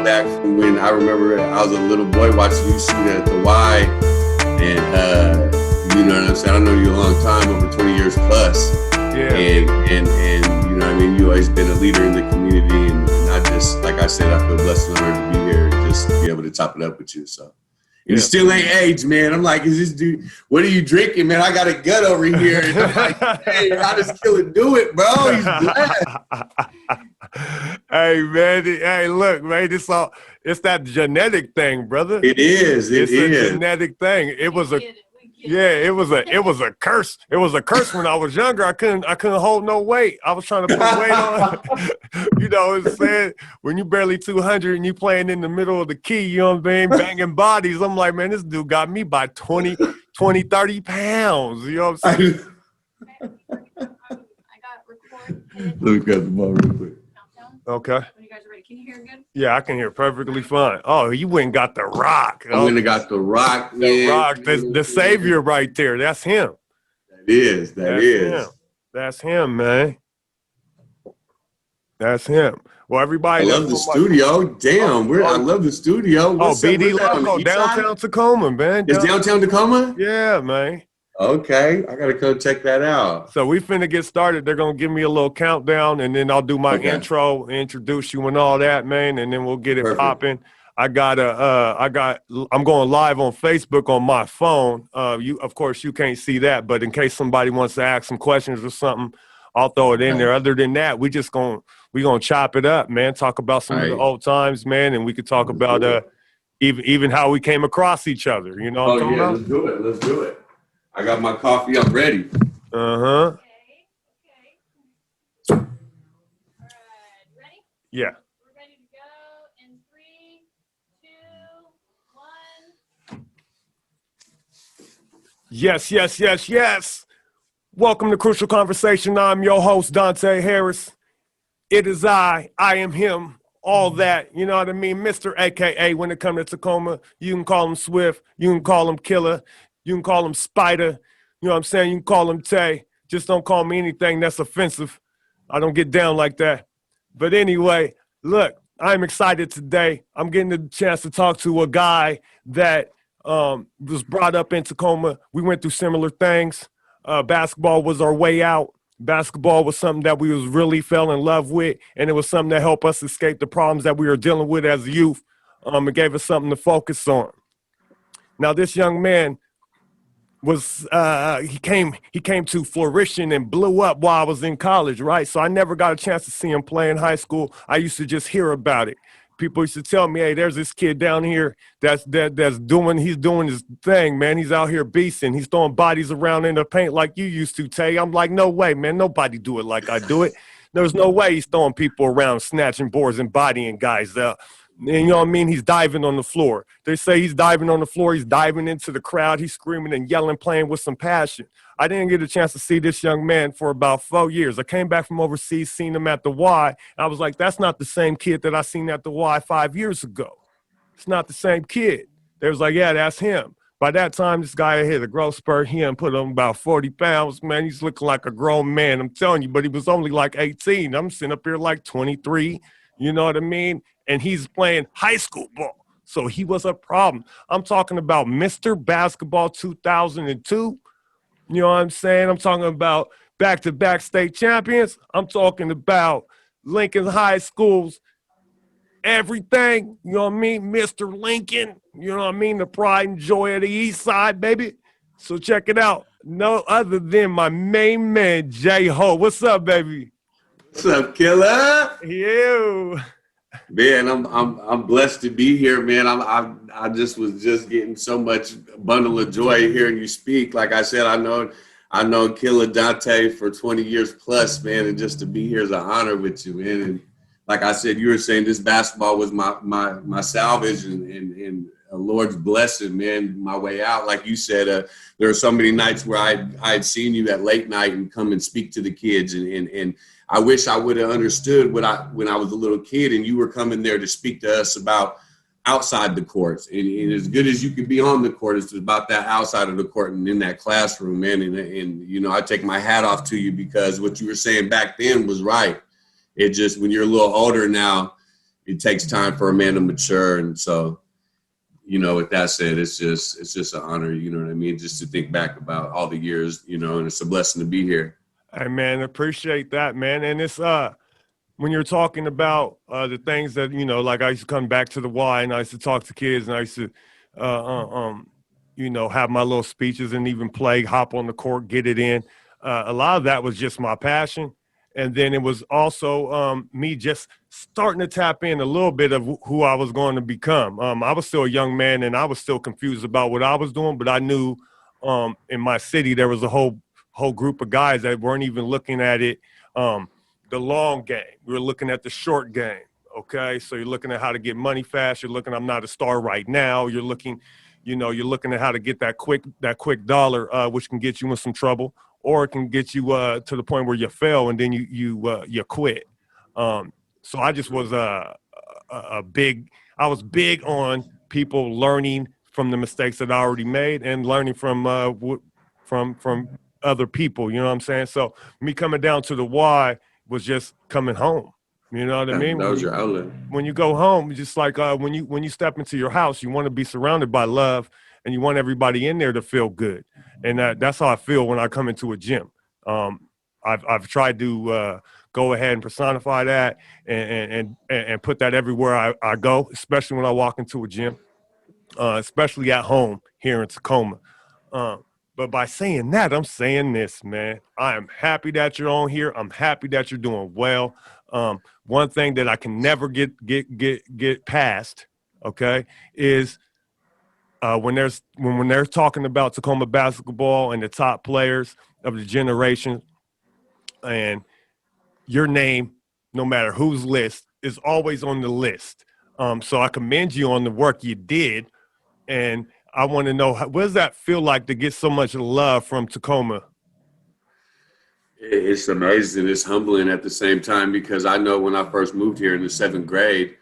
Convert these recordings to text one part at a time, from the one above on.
back from when I remember I was a little boy watching you shoot at the Y, and you know what I'm saying. I know you a long time, over 20 years plus. Yeah. And you know what I mean. You always been a leader in the community, and I just, like I said, I feel blessed and honored to be here, and just be able to top it up with you. So. And you still ain't aged, man. I'm like, is this dude, what are you drinking, man? I got a gut over here. And I'm like, hey, how does Killer do it, bro? He's blessed. Hey, man. Hey, look, man. It's that genetic thing, brother. It is. It's a genetic thing. It was a curse. It was a curse when I was younger. I couldn't hold no weight. I was trying to put weight on. You know what I'm saying? When you barely 200 and you playing in the middle of the key, you know what I mean? Banging bodies. I'm like, man, this dude got me by 20, 30 pounds. You know what I'm saying? I got recorded. Let me grab the ball real quick. Okay. When you guys are ready, can you hear good? Yeah, I can hear perfectly fine. Oh, you went and got the Rock. I went and got the Rock, man. The Rock, the savior right there. That's him. That is. Him. That's him, man. That's him. Well, everybody. I love the studio. Damn, I love the studio. What's BD Loco, downtown Tacoma, man. It's downtown Tacoma? Yeah, man. Okay, I gotta go check that out. So we finna get started. They're gonna give me a little countdown, and then I'll do my intro, introduce you and all that, man, and then we'll get it popping. I'm going live on Facebook on my phone. Of course, you can't see that, but in case somebody wants to ask some questions or something, I'll throw it in there. Other than that, we gonna chop it up, man. Talk about some of the old times, man, and we could talk about even how we came across each other. You know what I'm talking about? Let's do it. Let's do it. I got my coffee. I'm ready. Uh-huh. Okay. All right. Ready? Yeah. We're ready to go in 3, 2, 1. Yes. Welcome to Crucial Conversation. I'm your host, Dontay Harris. It is I am him, all that, you know what I mean? Mr. AKA when it comes to Tacoma, you can call him Swift, you can call him Killer, you can call him Spider, you know what I'm saying? You can call him Tay. Just don't call me anything that's offensive. I don't get down like that. But anyway, look, I'm excited today. I'm getting the chance to talk to a guy that was brought up in Tacoma. We went through similar things. Basketball was our way out. Basketball was something that we was really fell in love with, and it was something that helped us escape the problems that we were dealing with as a youth. It gave us something to focus on. Now, this young man was he came to fruition and blew up while I was in college, right? So I never got a chance to see him play in high school. I used to just hear about it. People used to tell me, hey, there's this kid down here that's doing his thing, man. He's out here beasting. He's throwing bodies around in the paint like you used to, Tay. I'm like, no way, man. Nobody do it like I do it. There's no way he's throwing people around, snatching boards and bodying guys up. And you know what I mean? He's diving on the floor. They say he's diving on the floor. He's diving into the crowd. He's screaming and yelling, playing with some passion. I didn't get a chance to see this young man for about 4 years. I came back from overseas, seen him at the Y. And I was like, that's not the same kid that I seen at the Y 5 years ago. It's not the same kid. They was like, yeah, that's him. By that time, this guy hit a growth spurt. He put on about 40 pounds. Man, he's looking like a grown man. I'm telling you, but he was only like 18. I'm sitting up here like 23. You know what I mean? And he's playing high school ball. So he was a problem. I'm talking about Mr. Basketball 2002. You know what I'm saying? I'm talking about back-to-back state champions. I'm talking about Lincoln High School's everything. You know what I mean? Mr. Lincoln. You know what I mean? The pride and joy of the East Side, baby. So check it out. No other than my main man, J-Ho. What's up, baby? What's up, Killer? You. Man, I'm blessed to be here, man. I just was getting so much bundle of joy hearing you speak. Like I said, I know Killer Dontay for 20 years plus, man, and just to be here is an honor with you, man. And like I said, you were saying this basketball was my salvage and a Lord's blessing, man, my way out. Like you said, there are so many nights where I'd seen you at late night and come and speak to the kids, and I wish I would have understood when I was a little kid and you were coming there to speak to us about outside the courts. And as good as you can be on the court, it's about that outside of the court and in that classroom, man. And you know, I take my hat off to you because what you were saying back then was right. It just, when you're a little older now, it takes time for a man to mature. And so, you know, with that said, it's just an honor, you know what I mean? Just to think back about all the years, you know, and it's a blessing to be here. Hey, man, appreciate that, man. And it's when you're talking about the things that, you know, like I used to come back to the Y and I used to talk to kids and I used to, you know, have my little speeches and even play, hop on the court, get it in. A lot of that was just my passion. And then it was also me just starting to tap in a little bit of who I was going to become. I was still a young man and I was still confused about what I was doing, but I knew in my city there was a whole group of guys that weren't even looking at it the long game. We were looking at the short game, okay? So you're looking at how to get money fast. You're looking, I'm not a star right now. You're looking, you know, you're looking at how to get that quick dollar, which can get you in some trouble, or it can get you to the point where you fail and then you quit. So I just was I was big on people learning from the mistakes that I already made and learning from other people, you know what I'm saying? So me coming down to the Y was just coming home. You know what I mean? That was your outlet. When you go home, just like when you step into your house, you want to be surrounded by love and you want everybody in there to feel good. And that's how I feel when I come into a gym. I've tried to go ahead and personify that and put that everywhere I go, especially when I walk into a gym, especially at home here in Tacoma. But by saying that, I'm saying this, man. I am happy that you're on here. I'm happy that you're doing well. One thing that I can never get past, okay, is when they're talking about Tacoma basketball and the top players of the generation, and your name, no matter whose list, is always on the list. So I commend you on the work you did, and I want to know, what does that feel like to get so much love from Tacoma? It's amazing. It's humbling at the same time, because I know when I first moved here in the 7th grade,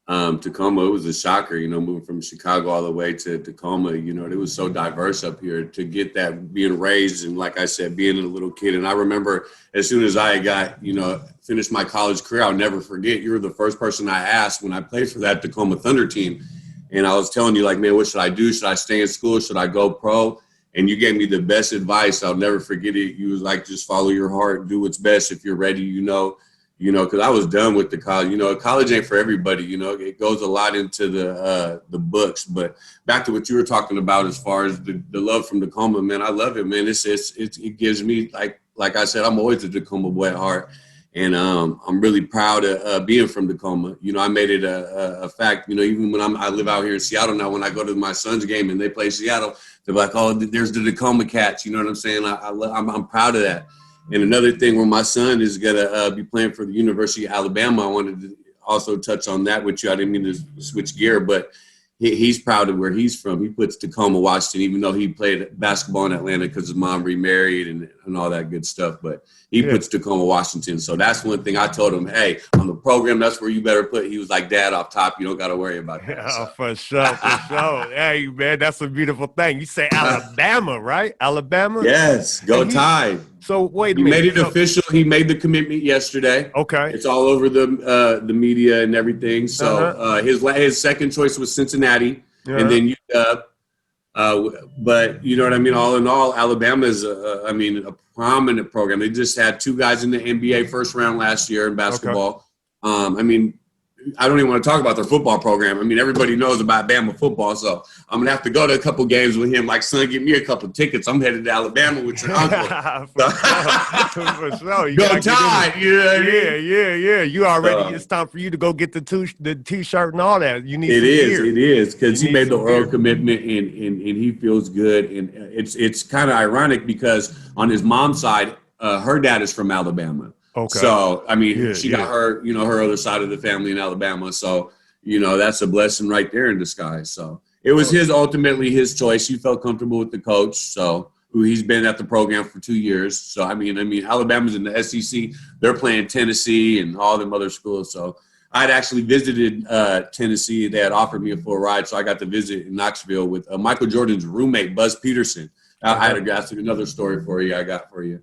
Tacoma, it was a shocker, you know, moving from Chicago all the way to Tacoma. You know, it was so diverse up here. To get that, being raised and, like I said, being a little kid. And I remember as soon as I got, you know, finished my college career, I'll never forget, you were the first person I asked when I played for that Tacoma Thunder team. And I was telling you, like, man, what should I do? Should I stay in school? Should I go pro? And you gave me the best advice. I'll never forget it. You was like, just follow your heart, do what's best. If you're ready, you know, because I was done with the college. You know, college ain't for everybody. You know, it goes a lot into the books. But back to what you were talking about, as far as the love from Tacoma, man, I love it, man. It gives me, like I said, I'm always a Tacoma boy at heart. And I'm really proud of being from Tacoma. You know, I made it a fact, you know, even when I live out here in Seattle now, when I go to my son's game and they play Seattle, they're like, oh, there's the Tacoma Cats. You know what I'm saying? I'm proud of that. And another thing, where my son is going to be playing for the University of Alabama, I wanted to also touch on that with you. I didn't mean to switch gear, but he's proud of where he's from. He puts Tacoma, Washington, even though he played basketball in Atlanta because his mom remarried and all that good stuff. But he puts Tacoma, Washington. So that's one thing I told him, hey, on the program, that's where you better put. He was like, Dad, off top, you don't got to worry about that. Yeah, for sure, for sure. Hey, man, that's a beautiful thing. You say Alabama, right? Alabama? Yes, go Tide. So wait a minute. He made it official. He made the commitment yesterday. Okay. It's all over the media and everything. So his second choice was Cincinnati, and then UW. But you know what I mean? All in all, Alabama is, a prominent program. They just had 2 guys in the NBA first round last year in basketball. Okay. I don't even want to talk about their football program. I mean, everybody knows about Bama football, so I'm going to have to go to a couple games with him. Like, son, give me a couple tickets. I'm headed to Alabama with your uncle. For sure. Go Tide. You know what I mean? Yeah. You already, it's time for you to go get the T-shirt and all that. You need It gear. is, because he made the oral commitment and he feels good. And it's kind of ironic because on his mom's side, her dad is from Alabama. Okay. So, she got her, her other side of the family in Alabama. So, that's a blessing right there in disguise. So it was ultimately his choice. He felt comfortable with the coach. So who he's been at the program for 2 years. So, Alabama's in the SEC. They're playing Tennessee and all them other schools. So I'd actually visited Tennessee. They had offered me a full ride. So I got to visit in Knoxville with Michael Jordan's roommate, Buzz Peterson. I had another story for you.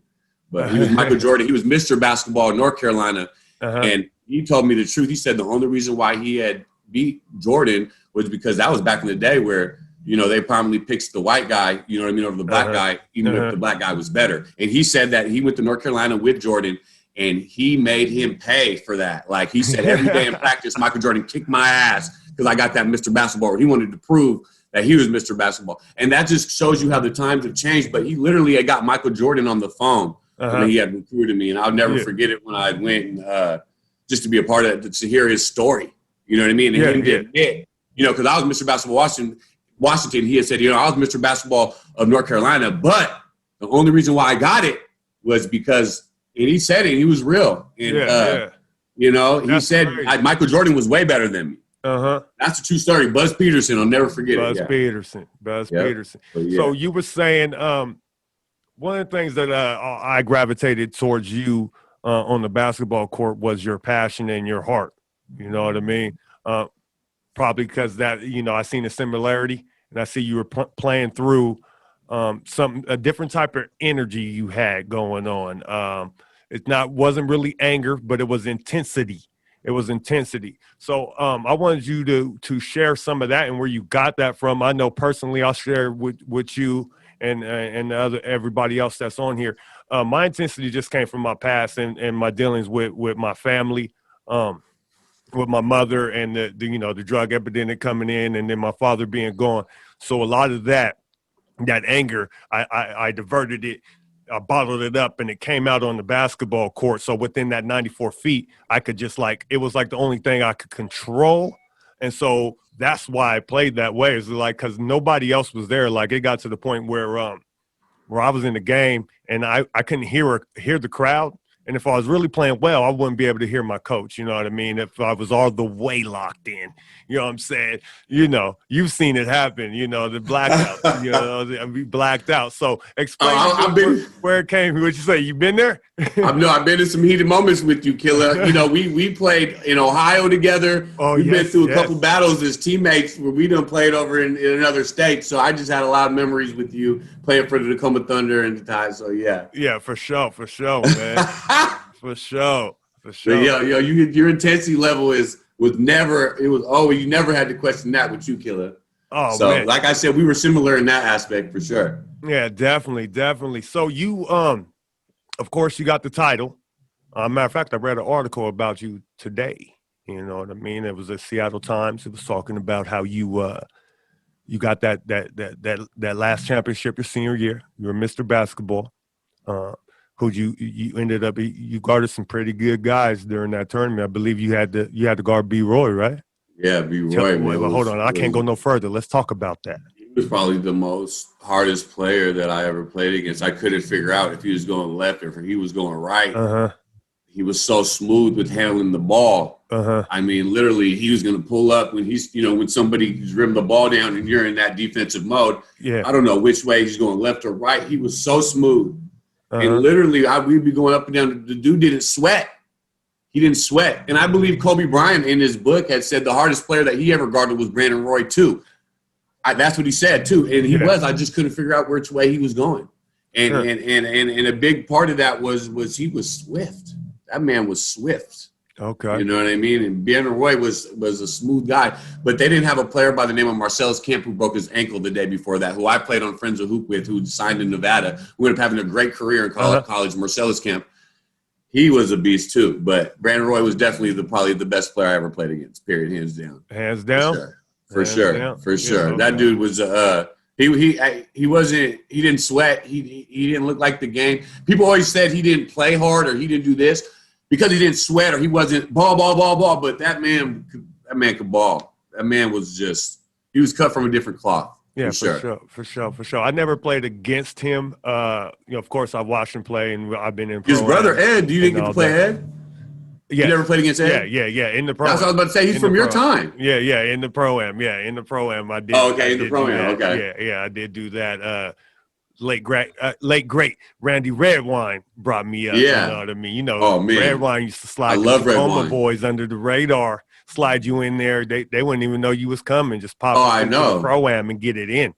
But he was Michael Jordan. He was Mr. Basketball in North Carolina. And he told me the truth. He said the only reason why he had beat Jordan was because that was back in the day where, you know, they prominently picked the white guy, you know what I mean, over the black guy, even if the black guy was better. And he said that he went to North Carolina with Jordan, and he made him pay for that. Like he said, every day in practice, Michael Jordan kicked my ass because I got that Mr. Basketball. He wanted to prove that he was Mr. Basketball. And that just shows you how the times have changed. But he literally had got Michael Jordan on the phone when he had recruited me. And I'll never forget it when I went just to be a part of it, to hear his story. You know what I mean? And him to admit, you know, because I was Mr. Basketball Washington, he had said, you know, I was Mr. Basketball of North Carolina, but the only reason why I got it was because, and he said it, he was real. And, you know, he said Michael Jordan was way better than me. That's a true story. Buzz Peterson, I'll never forget it. Buzz Peterson. So you were saying one of the things that I gravitated towards you on the basketball court was your passion and your heart. You know what I mean? Probably because that, you know, I seen a similarity, and I see you were playing through a different type of energy you had going on. Wasn't really anger, but it was intensity. So I wanted you to share some of that and where you got that from. I know personally, I'll share with you and everybody else that's on here. My intensity just came from my past and my dealings with my family, with my mother and the drug epidemic coming in, and then my father being gone. So a lot of that anger, I diverted it. I bottled it up, and it came out on the basketball court. So within that 94 feet, I could just it was like the only thing I could control. And so that's why I played that way. It's like, cause nobody else was there. Like it got to the point where I was in the game and I couldn't hear the crowd. And if I was really playing well, I wouldn't be able to hear my coach. You know what I mean? If I was all the way locked in, you know what I'm saying? You know, you've seen it happen, you know, the blackout, you know, we blacked out. So explain where it came. What you say? You been there? I've been in some heated moments with you, Killer. You know, we played in Ohio together. We've been through a couple battles as teammates where we done played over in another state. So I just had a lot of memories with you playing for the Tacoma Thunder and the Tide. So yeah. Yeah, for sure, man. For sure. Your intensity level you never had to question that with you, Killer. Oh, so, man. Like I said, we were similar in that aspect for sure. Yeah, definitely. So you, of course, you got the title. Matter of fact, I read an article about you today. You know what I mean? It was at Seattle Times. It was talking about how you got that last championship your senior year. You were Mr. Basketball. Who you ended up, you guarded some pretty good guys during that tournament. I believe you had to guard B. Roy, right? Yeah, B. Roy. Well, hold on, I can't go no further. Let's talk about that. He was probably the most hardest player that I ever played against. I couldn't figure out if he was going left or if he was going right. He was so smooth with handling the ball. I mean, literally, he was going to pull up when somebody's rimmed the ball down and you're in that defensive mode. Yeah, I don't know which way he's going, left or right. He was so smooth. And literally, we'd be going up and down. The dude didn't sweat. He didn't sweat. And I believe Kobe Bryant in his book had said the hardest player that he ever guarded was Brandon Roy, too. That's what he said, too. And he was. I just couldn't figure out which way he was going. And a big part of that was he was swift. That man was swift. Okay. You know what I mean? And Brandon Roy was a smooth guy. But they didn't have a player by the name of Marcellus Camp who broke his ankle the day before that, who I played on Friends of Hoop with, who signed in Nevada, who ended up having a great career in college, Marcellus Camp. He was a beast, too. But Brandon Roy was definitely probably the best player I ever played against, period, hands down. Hands down? For sure. Yeah, that dude was he didn't sweat. He didn't look like the game. People always said he didn't play hard or he didn't do this because he didn't sweat or he wasn't ball. But that man could ball. That man was he was cut from a different cloth. Yeah, for sure. I never played against him. Of course, I watched him play, and I've been in. His brother Ed. You didn't get to play Ed. Yeah. You never played against Ed? Yeah. In the pro. That's what I was about to say. He's from your time. Yeah. In the pro-am. Yeah, in the pro-am. I did. Oh, okay. In the pro-am. Okay. Yeah. I did do that. Late great Randy Redwine brought me up. Yeah. You know what I mean? You know, Redwine used to slide the Tacoma boys under the radar, slide you in there. They wouldn't even know you was coming. Just pop into the pro-am and get it in.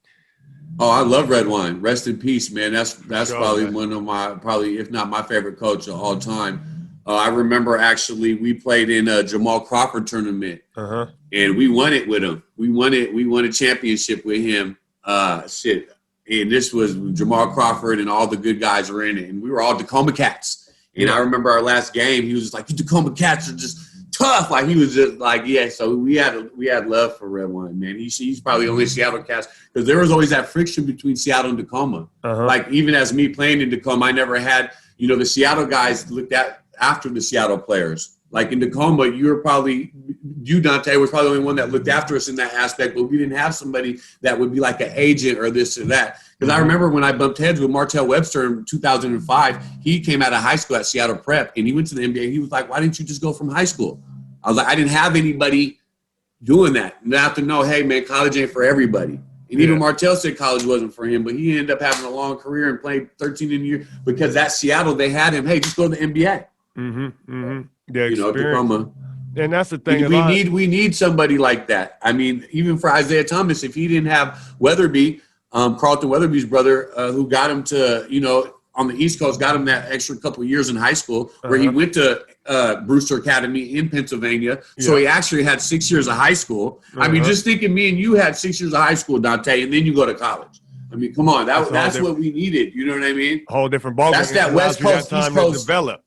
Oh, I love Redwine. Rest in peace, man. That's probably one of my, if not my favorite coach of all time. I remember actually we played in a Jamal Crawford tournament, and we won it with him. We won a championship with him. And this was Jamal Crawford and all the good guys were in it, and we were all Tacoma Cats. And I remember our last game, he was just like, "You Tacoma Cats are just tough." Like he was just like, yeah. So we had love for Red One, man. He's probably only Seattle Cats because there was always that friction between Seattle and Tacoma. Like even as me playing in Tacoma, I never had, the Seattle guys looked at after the Seattle players. Like in Tacoma, Dontay, was probably the only one that looked after us in that aspect, but we didn't have somebody that would be like an agent or this or that. Because I remember when I bumped heads with Martell Webster in 2005, he came out of high school at Seattle Prep, and he went to the NBA. He was like, "Why didn't you just go from high school?" I was like, I didn't have anybody doing that. And I have to know, hey, man, college ain't for everybody. And even Martell said college wasn't for him, but he ended up having a long career and played 13 in a year because at Seattle, they had him, hey, just go to the NBA. Tacoma. And that's the thing. We need somebody like that. I mean, even for Isaiah Thomas, if he didn't have Weatherby, Carlton Weatherby's brother, who got him to, on the East Coast, got him that extra couple of years in high school where he went to Brewster Academy in Pennsylvania. So he actually had 6 years of high school. I mean, just thinking me and you had 6 years of high school, Dontay, and then you go to college. I mean, come on. That's what we needed. You know what I mean? Whole different ballgame. That's that West Coast, East Coast. Develop.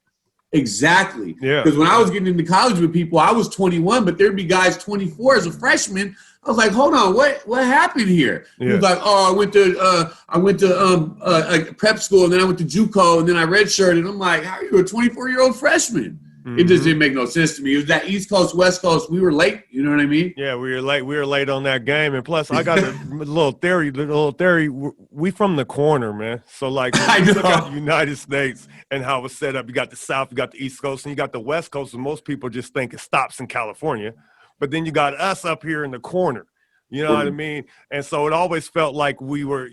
Exactly. Yeah. Because when I was getting into college with people, I was 21, but there'd be guys 24 as a freshman. I was like, hold on, what happened here? Yeah. He was like, oh, I went to prep school, and then I went to JUCO, and then I redshirted. And I'm like, how are you a 24-year-old freshman? It just didn't make no sense to me. It was that East Coast, West Coast. We were late. You know what I mean? Yeah, we were late. We were late on that game. And plus, I got a little theory. We from the corner, man. So, like, when you look at the United States and how it's set up, you got the South, you got the East Coast, and you got the West Coast. And most people just think it stops in California. But then you got us up here in the corner. You know what I mean? And so it always felt like we were,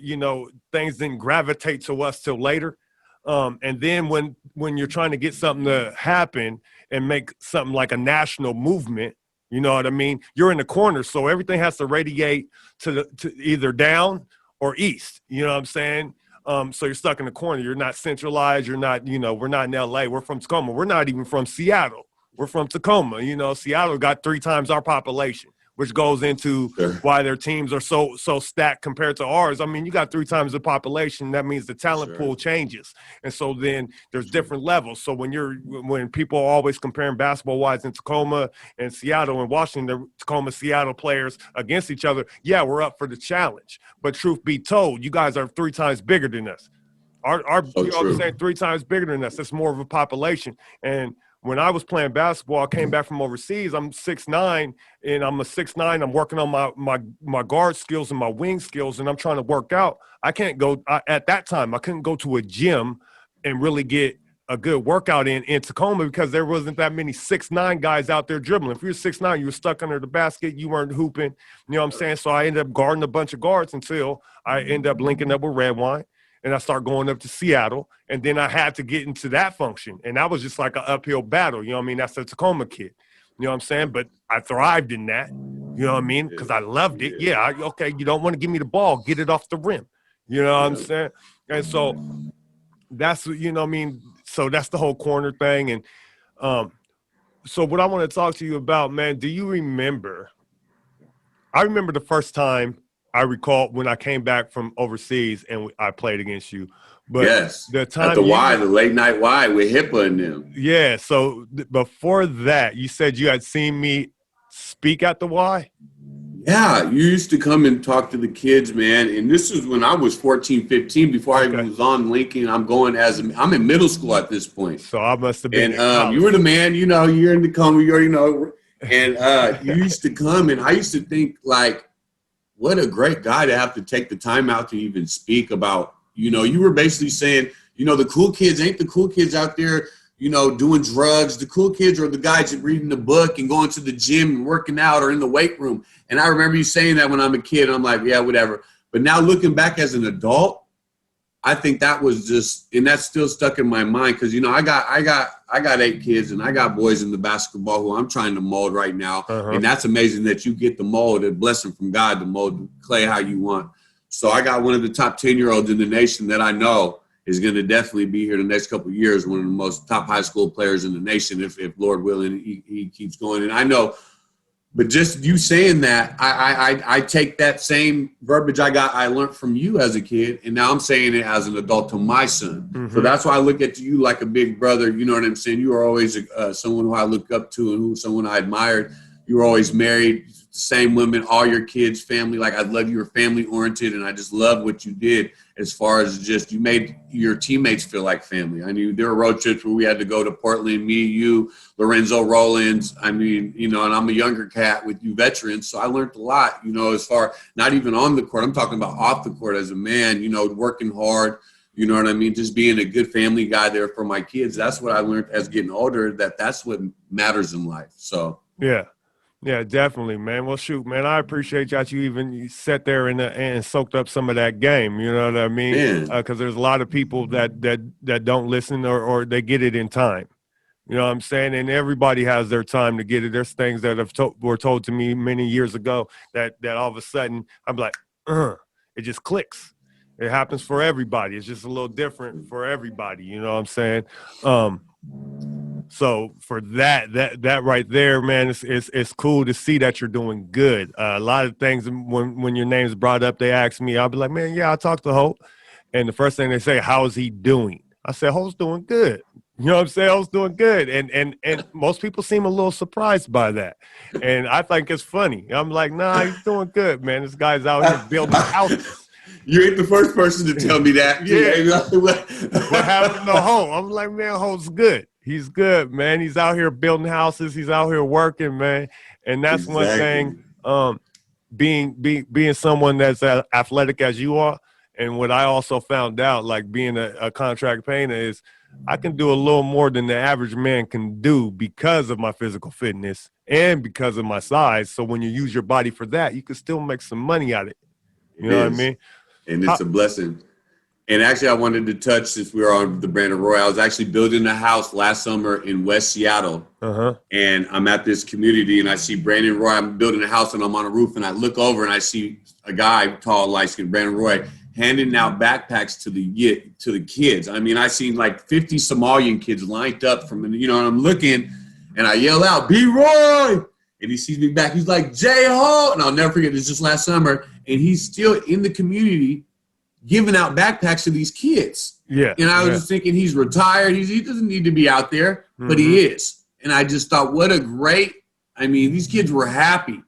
things didn't gravitate to us till later. And then when you're trying to get something to happen and make something like a national movement, you know what I mean? You're in the corner, so everything has to radiate to either down or east. You know what I'm saying? So you're stuck in the corner. You're not centralized. You're not, we're not in LA. We're from Tacoma. We're not even from Seattle. We're from Tacoma. Seattle got 3 times our population, which goes into why their teams are so stacked compared to ours. I mean, you got 3 times the population. That means the talent pool changes. And so then there's different levels. So when people are always comparing basketball-wise in Tacoma and Seattle and Washington, the Tacoma, Seattle players against each other, yeah, we're up for the challenge. But truth be told, you guys are 3 times bigger than us. You know what I'm saying? 3 times bigger than us. That's more of a population. And when I was playing basketball, I came back from overseas. I'm 6'9", and I'm a 6'9". I'm working on my guard skills and my wing skills, and I'm trying to work out. I can't go at that time. I couldn't go to a gym and really get a good workout in Tacoma because there wasn't that many 6'9" guys out there dribbling. If you're 6'9", you were stuck under the basket. You weren't hooping. You know what I'm saying? So I ended up guarding a bunch of guards until I ended up linking up with Red Wine. And I started going up to Seattle, and then I had to get into that function. And that was just like an uphill battle. You know what I mean? That's a Tacoma kid. You know what I'm saying? But I thrived in that. You know what I mean? Because I loved it. Yeah, okay, you don't want to give me the ball. Get it off the rim. You know what I'm saying? And so that's, you know what I mean? So that's the whole corner thing. And so what I want to talk to you about, man, do you remember – I remember the first time – I recall when I came back from overseas and I played against you. But yes, the time at the Y, the late night Y with HIPAA and them. Yeah, so before that, you said you had seen me speak at the Y? Yeah, you used to come and talk to the kids, man. And this is when I was 14, 15, before I even was on Lincoln. I'm in middle school at this point. So I must have been. And you were the man, you're in Tacoma, you already know. And you used to come, and I used to think, like, what a great guy to have to take the time out to even speak about, you were basically saying, the cool kids ain't the cool kids out there, doing drugs. The cool kids are the guys that reading the book and going to the gym and working out or in the weight room. And I remember you saying that when I'm a kid. I'm like, yeah, whatever. But now looking back as an adult, I think that was just, and that's still stuck in my mind because, I got 8 kids and I got boys in the basketball who I'm trying to mold right now. And that's amazing that you get the mold, a blessing from God to mold clay how you want. So I got one of the top 10-year-olds in the nation that I know, is going to definitely be here the next couple of years, one of the most top high school players in the nation, if Lord willing, he keeps going. And I know, but just you saying that, I take that same verbiage I learned from you as a kid, and now I'm saying it as an adult to my son. Mm-hmm. So that's why I look at you like a big brother. You know what I'm saying? You are always someone who I look up to and someone I admired. You were always married, same women, all your kids, family. Like, I love you were family oriented, and I just love what you did as far as just you made your teammates feel like family. I mean, there were road trips where we had to go to Portland, me, you, Lorenzo Rollins. I mean, you know, and I'm a younger cat with you veterans, so I learned a lot, you know, as far, not even on the court. I'm talking about off the court as a man, you know, working hard. You know what I mean? Just being a good family guy there for my kids. That's what I learned as getting older, that's what matters in life. So, yeah. Yeah, definitely, man. Well, shoot, man, I appreciate that you sat there and soaked up some of that game. You know what I mean? Because there's a lot of people that don't listen or they get it in time. You know what I'm saying? And everybody has their time to get it. There's things that were told to me many years ago that all of a sudden I'm like, it just clicks. It happens for everybody. It's just a little different for everybody. You know what I'm saying? So for that right there, man, it's cool to see that you're doing good. A lot of things when your name's brought up, they ask me, I'll be like, man, yeah, I talked to Hope. And the first thing they say, how is he doing? I said, Hope's doing good. You know what I'm saying? Hope's doing good. And most people seem a little surprised by that. And I think it's funny. I'm like, nah, he's doing good, man. This guy's out here building houses. You ain't the first person to tell me that. Yeah. What happened to Hope? I'm like, man, Hope's good. He's good, man. He's out here building houses. He's out here working, man. And that's Exactly. one thing, being someone that's as athletic as you are. And what I also found out, like being a contract painter, is I can do a little more than the average man can do because of my physical fitness and because of my size. So when you use your body for that, you can still make some money out of it. You know what I mean? And it's a blessing. And actually, I wanted to touch, since we were on the Brandon Roy, I was actually building a house last summer in West Seattle. And I'm at this community, and I see Brandon Roy. I'm building a house, and I'm on a roof, and I look over, and I see a guy, tall, light-skinned, Brandon Roy, handing out backpacks to the kids. I mean, I seen like 50 Somalian kids lined up from, you know, and I'm looking, and I yell out, "B. Roy!" And he sees me back. He's like, "J-Ho!" And I'll never forget, this just last summer, and he's still in the community giving out backpacks to these kids. Yeah. And I was just thinking, he's retired. He doesn't need to be out there, but he is. And I just thought, what a great, I mean, these kids were happy.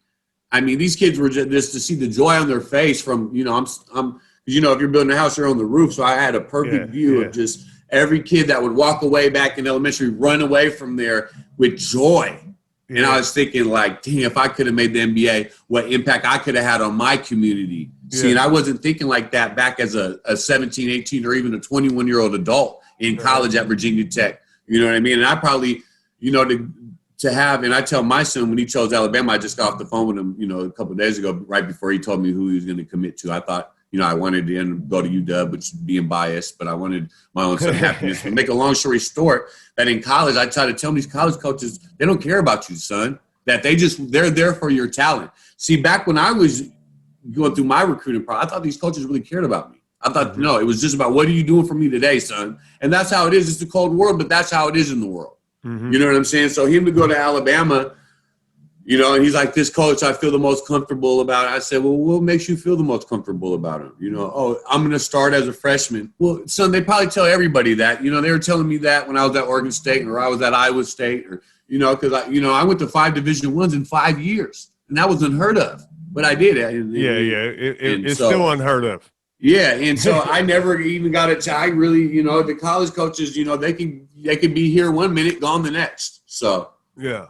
I mean, these kids were just to see the joy on their face from, you know, I'm you know, if you're building a house, you're on the roof. So I had a perfect view of just every kid that would walk away back in elementary, run away from there with joy. And I was thinking, like, dang, if I could have made the NBA, what impact I could have had on my community. See, and I wasn't thinking like that back as a 17, 18, or even a 21-year-old adult in college at Virginia Tech. You know what I mean? And I probably, you know, to have, and I tell my son when he chose Alabama, I just got off the phone with him, you know, a couple of days ago, right before he told me who he was going to commit to. I thought, you know, I wanted to go to UW, which being biased, but I wanted my own son happiness. To make a long story short, that in college, I try to tell these college coaches, they don't care about you, son, that they're there for your talent. See, back when I was going through my recruiting process, I thought these coaches really cared about me. I thought, no, it was just about, what are you doing for me today, son? And that's how it is. It's a cold world, but that's how it is in the world. You know what I'm saying? So him to go to Alabama, you know, and he's like, this coach I feel the most comfortable about. I said, well, what makes you feel the most comfortable about him? You know, oh, I'm going to start as a freshman. Well, son, they probably tell everybody that. You know, they were telling me that when I was at Oregon State or I was at Iowa State, or, you know, because I went to 5 Division I's in 5 years, and that was unheard of. But I did. It's still unheard of. Yeah, and so I never even got it. I really, you know, the college coaches, you know, they could be here 1 minute, gone the next. So yeah,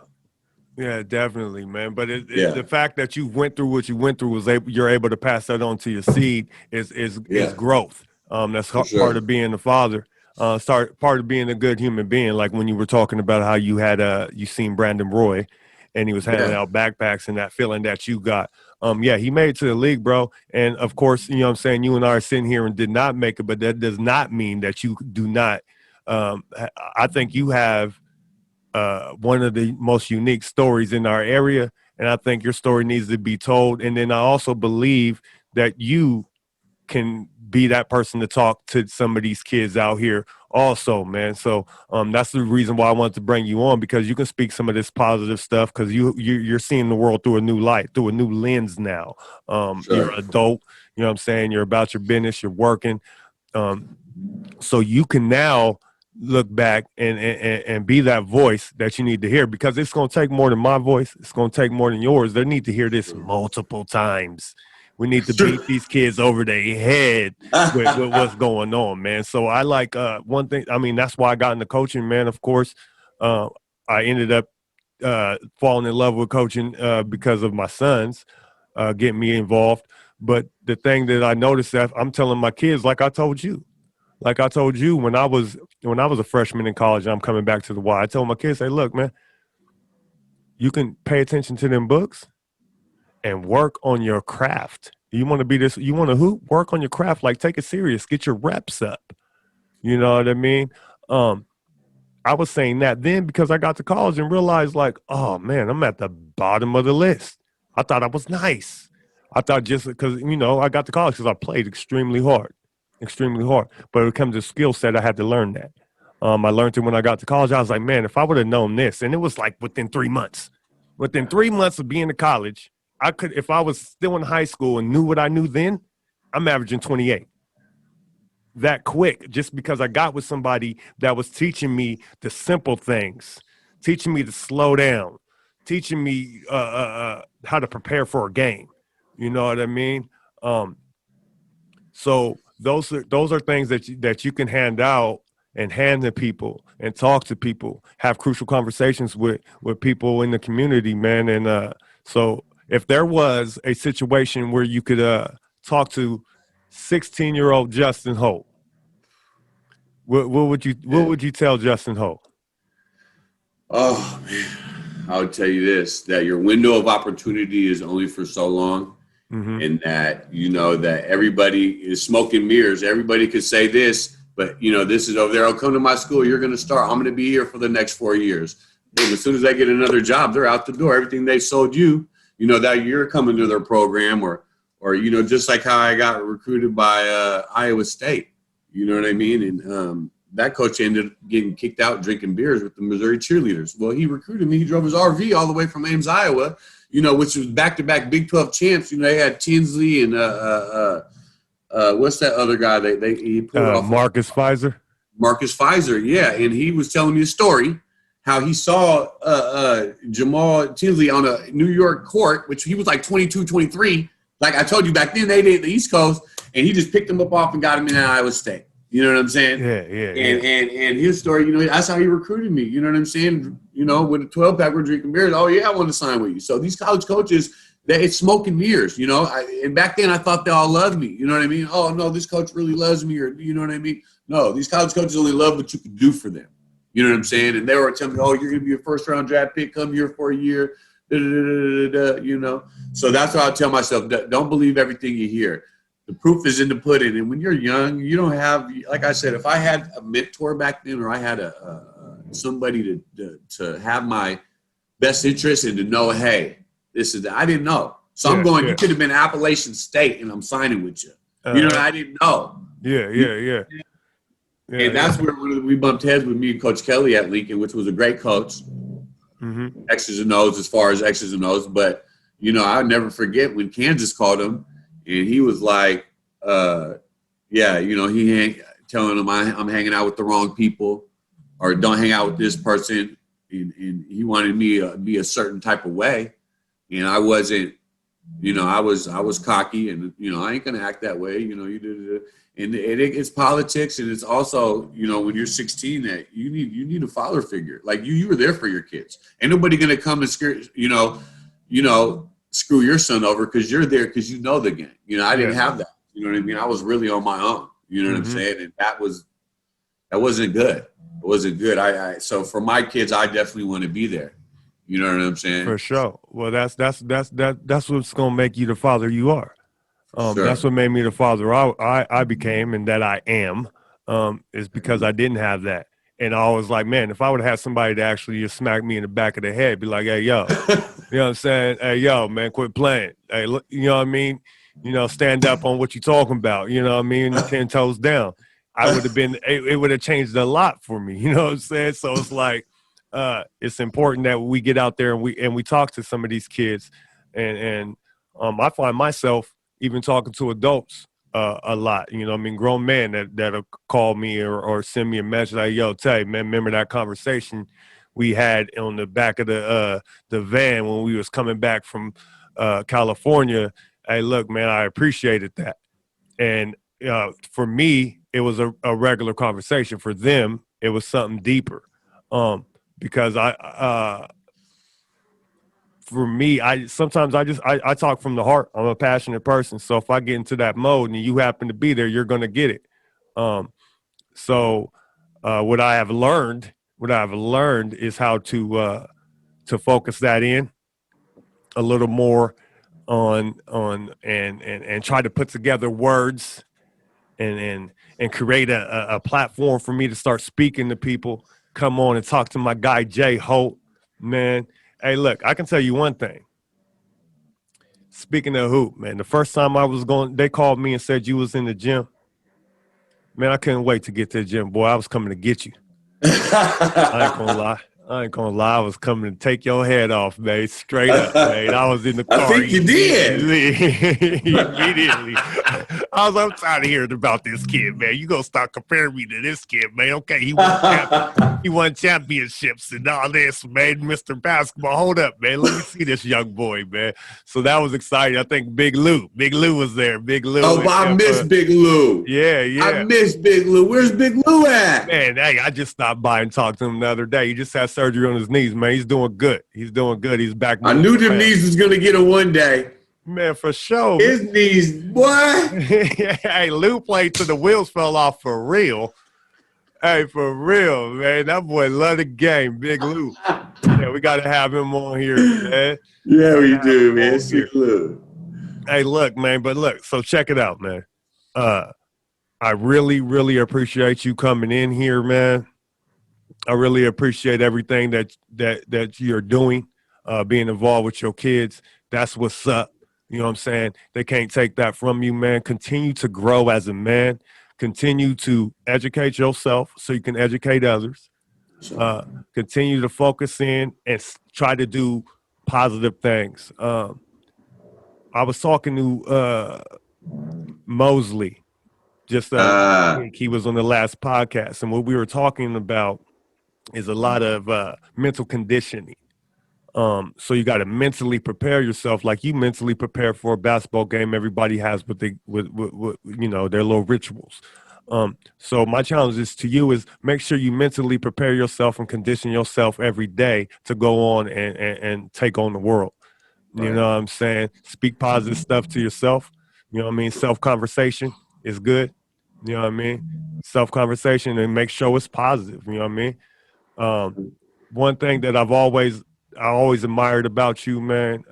definitely, man. But the fact that you went through what you went through you're able to pass that on to your seed is growth. That's part of being a father. Part of being a good human being. Like when you were talking about how you had you seen Brandon Roy, and he was handing out backpacks, and that feeling that you got. He made it to the league, bro. And of course, you know what I'm saying, you and I are sitting here and did not make it, but that does not mean that you do not. I think you have one of the most unique stories in our area, and I think your story needs to be told. And then I also believe that you can be that person to talk to some of these kids out here also, man. So that's the reason why I wanted to bring you on, because you can speak some of this positive stuff, because you're seeing the world through a new light, through a new lens now. You're an adult, you know what I'm saying? You're about your business, you're working. So you can now look back and be that voice that you need to hear, because it's going to take more than my voice. It's going to take more than yours. They need to hear this multiple times. We need to beat these kids over their head with what's going on, man. So I like one thing. I mean, that's why I got into coaching, man. Of course, I ended up falling in love with coaching because of my sons getting me involved. But the thing that I noticed, that I'm telling my kids, like I told you when I was a freshman in college, and I'm coming back to the Y, I told my kids, hey, look, man, you can pay attention to them books and work on your craft. You want to be this, you want to hoop, work on your craft, like take it serious, get your reps up. You know what I mean? I was saying that then because I got to college and realized, like, oh man, I'm at the bottom of the list. I thought I was nice. I thought just because, you know, I got to college because I played extremely hard. But when it comes to skill set, I had to learn that. I learned it when I got to college. I was like, man, if I would have known this, and it was like within 3 months of being in college, I could, if I was still in high school and knew what I knew then, I'm averaging 28. That quick, just because I got with somebody that was teaching me the simple things, teaching me to slow down, teaching me how to prepare for a game. You know what I mean? So those are things that you can hand out and hand to people and talk to people, have crucial conversations with people in the community, man. And so if there was a situation where you could talk to 16-year-old Justin Holt, what would you tell Justin Holt? Oh man, I would tell you this: that your window of opportunity is only for so long. Mm-hmm. And that, you know, that everybody is smoke and mirrors. Everybody could say this, but, you know, this is over there. I'll come to my school. You're going to start. I'm going to be here for the next 4 years. And as soon as they get another job, they're out the door. Everything they sold you, you know, that you're coming to their program or, you know, just like how I got recruited by Iowa State. You know what I mean? And that coach ended up getting kicked out drinking beers with the Missouri cheerleaders. Well, he recruited me. He drove his RV all the way from Ames, Iowa, you know, which was back-to-back Big 12 champs. You know, they had Tinsley and what's that other guy? He put off Marcus Fizer. Marcus Fizer, yeah. And he was telling me a story how he saw Jamal Tinsley on a New York court, which he was like 22, 23. Like I told you back then, they did the East Coast, and he just picked him up off and got him in Iowa State. You know what I'm saying? Yeah. And his story, you know, that's how he recruited me. You know what I'm saying? You know, with a 12-pack, we're drinking beers. Oh, yeah, I want to sign with you. So these college coaches, it's smoke and mirrors, you know. And back then I thought they all loved me. You know what I mean? Oh, no, this coach really loves me, or you know what I mean? No, these college coaches only love what you can do for them. You know what I'm saying? And they were telling me, oh, you're going to be a first-round draft pick, come here for a year, you know. So that's what I tell myself. Don't believe everything you hear. The proof is in the pudding. And when you're young, you don't have, like I said, if I had a mentor back then, or I had somebody to have my best interest and to know, hey, this is, I didn't know. So I'm going, you could have been Appalachian State and I'm signing with you. You know, I didn't know. Yeah. And that's where we bumped heads with me and Coach Kelly at Lincoln, which was a great coach. Mm-hmm. X's and O's as far as X's and O's. But, you know, I'll never forget when Kansas called him. And he was like, yeah, you know, telling him I'm hanging out with the wrong people, or don't hang out with this person. And he wanted me to be a certain type of way. And I wasn't, you know, I was cocky, and, you know, I ain't going to act that way. You know, you do. And it's politics. And it's also, you know, when you're 16, that you need a father figure. Like you were there for your kids. Ain't nobody going to come and scare, you know, screw your son over because you're there because you know the game. You know, I didn't have that. You know what I mean? I was really on my own. You know what I'm saying? And that wasn't good. It wasn't good. So for my kids, I definitely want to be there. You know what I'm saying? For sure. Well, that's what's gonna make you the father you are. Sure. That's what made me the father I became and that I am. Is because I didn't have that. And I was like, man, if I would have had somebody to actually just smack me in the back of the head, be like, hey, yo, you know what I'm saying? Hey, yo, man, quit playing. Hey, look, you know what I mean? stand up on what you're talking about. You know what I mean? 10 toes down. I would have been. It would have changed a lot for me. You know what I'm saying? So it's like it's important that we get out there and we talk to some of these kids, and I find myself even talking to adults a lot. You know what I mean? Grown men that'll call me or send me a message like, "Yo, Tay, man, remember that conversation we had on the back of the van when we was coming back from California? Hey, look, man, I appreciated that." And for me, it was a regular conversation. For them, it was something deeper. Because for me, sometimes I talk from the heart. I'm a passionate person. So if I get into that mode and you happen to be there, you're going to get it. So what I have learned is how to focus that in a little more on and try to put together words and create a platform for me to start speaking to people. Come on and talk to my guy Jay Holt, man. Hey, look, I can tell you one thing. Speaking of hoop, man, the first time I was going, they called me and said you was in the gym. Man, I couldn't wait to get to the gym, boy. I was coming to get you. I ain't gonna lie. I was coming to take your head off, man. Straight up, man. I was in the car. I think you did. Immediately. I'm tired of hearing about this kid, man. You gonna start comparing me to this kid, man. Okay, he won championships and all this, man. Mr. Basketball. Hold up, man. Let me see this young boy, man. So that was exciting. I think Big Lou was there. Big Lou. Oh, I miss Big Lou. Yeah. I miss Big Lou. Where's Big Lou at? Man, hey, I just stopped by and talked to him the other day. He just had surgery on his knees, man. He's doing good. He's back. I knew them knees was going to get him one day. Man, for sure. His knees, what? Hey, Lou played till the wheels fell off for real. Hey, for real, man. That boy love the game, Big Lou. Yeah, we got to have him on here, man. Yeah, we do, man. See Lou. Hey, look, man, so check it out, man. I really, really appreciate you coming in here, man. I really appreciate everything that you're doing, being involved with your kids. That's what's up. You know what I'm saying? They can't take that from you, man. Continue to grow as a man. Continue to educate yourself so you can educate others. Continue to focus in and try to do positive things. I was talking to Mosley just week. He was on the last podcast, and what we were talking about is a lot of mental conditioning. So you got to mentally prepare yourself, like you mentally prepare for a basketball game. Everybody has with their little rituals. So my challenge is to you is make sure you mentally prepare yourself and condition yourself every day to go on and take on the world. Right. You know what I'm saying? Speak positive stuff to yourself. You know what I mean? Self-conversation is good. You know what I mean? Self-conversation, and make sure it's positive. You know what I mean? One thing that I always admired about you, man,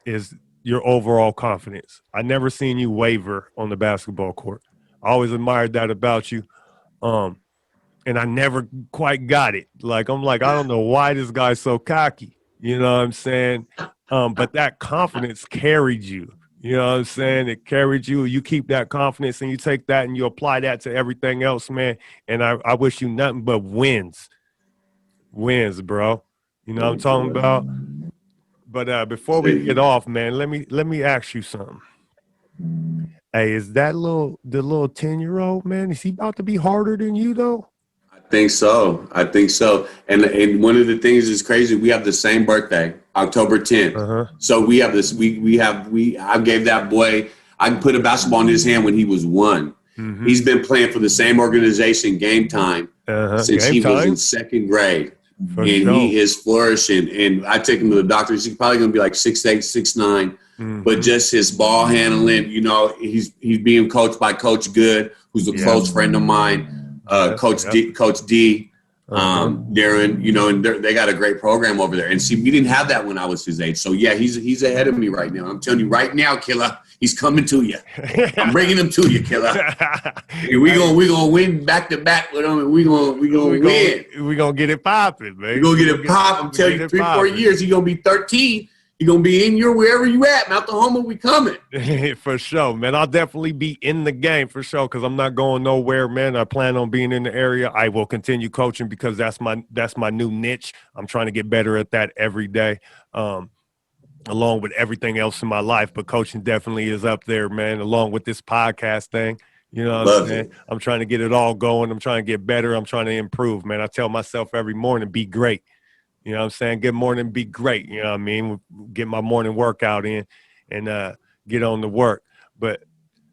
is your overall confidence. I never seen you waver on the basketball court. I always admired that about you. And I never quite got it. I don't know why this guy's so cocky. You know what I'm saying? But that confidence carried you. You know what I'm saying? It carried you. You keep that confidence and you take that and you apply that to everything else, man. And I wish you nothing but wins. Wins, bro. You know what I'm talking about? But before we get off, man, let me ask you something. Hey, is that the little 10-year-old, man? Is he about to be harder than you though? I think so. And one of the things is crazy. We have the same birthday, October 10th. Uh-huh. So we have this. I gave that boy. I put a basketball in his hand when he was 1. Mm-hmm. He's been playing for the same organization, Game Time, since he was in 2nd grade. He is flourishing. And I take him to the doctor. He's probably going to be like 6'8", 6'9". Mm-hmm. But just his ball handling, he's being coached by Coach Good, who's a close friend of mine, Coach D, Darren, and they got a great program over there. And see, we didn't have that when I was his age. So, yeah, he's ahead of me right now. I'm telling you right now, Killer, he's coming to you. I'm bringing him to you, Killer. We're gonna win back-to-back with him, and we're gonna win. We're going to get it popping, man. We're going to get it popping. I'm telling you, 3-4 years, he's going to be 13. He gonna be in your wherever you at. Mount Oklahoma, we coming. For sure, man. I'll definitely be in the game for sure because I'm not going nowhere, man. I plan on being in the area. I will continue coaching because that's my new niche. I'm trying to get better at that every day, along with everything else in my life. But coaching definitely is up there, man, along with this podcast thing. You know what I'm saying? I'm trying to get it all going. I'm trying to get better. I'm trying to improve, man. I tell myself every morning, be great. You know what I'm saying? Good morning, be great. You know what I mean? Get my morning workout in and get on to work. But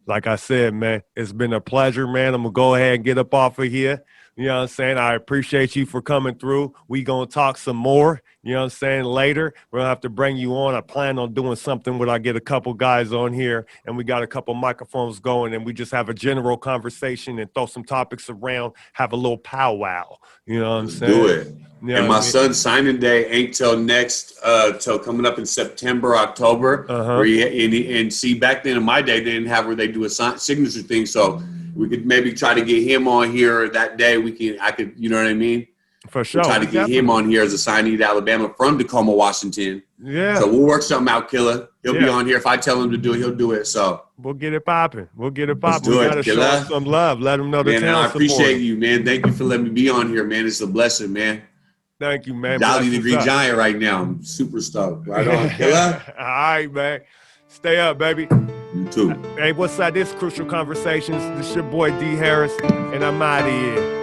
like I said, man, it's been a pleasure, man. I'm going to go ahead and get up off of here. You know what I'm saying? I appreciate you for coming through. We going to talk some more, you know what I'm saying, later. We're going to have to bring you on. I plan on doing something where I get a couple guys on here and we got a couple microphones going and we just have a general conversation and throw some topics around, have a little powwow. You know what I'm saying? Do it. You know and what my I mean? son's signing day ain't till till coming up in September, October. And see, back then in my day, they didn't have where they do a signature thing. So we could maybe try to get him on here that day. I could, you know what I mean? For sure. We'll try to get him on here as a signee to Alabama from Tacoma, Washington. Yeah. So we'll work something out, Killer. He'll be on here. If I tell him to do it, he'll do it. So we'll get it popping. We'll get it let's popping. do We it, got to show Killer. him some love. Let him know the man, town I supports appreciate him. you, man. Thank you for letting me be on here, man. It's a blessing, man. Thank you, man. Dolly the Green Giant right now. I'm super stoked. Right on, Killer. All right, man. Stay up, baby. You too. Hey, what's up? This Crucial Conversations. This your boy D Harris, and I'm out of here.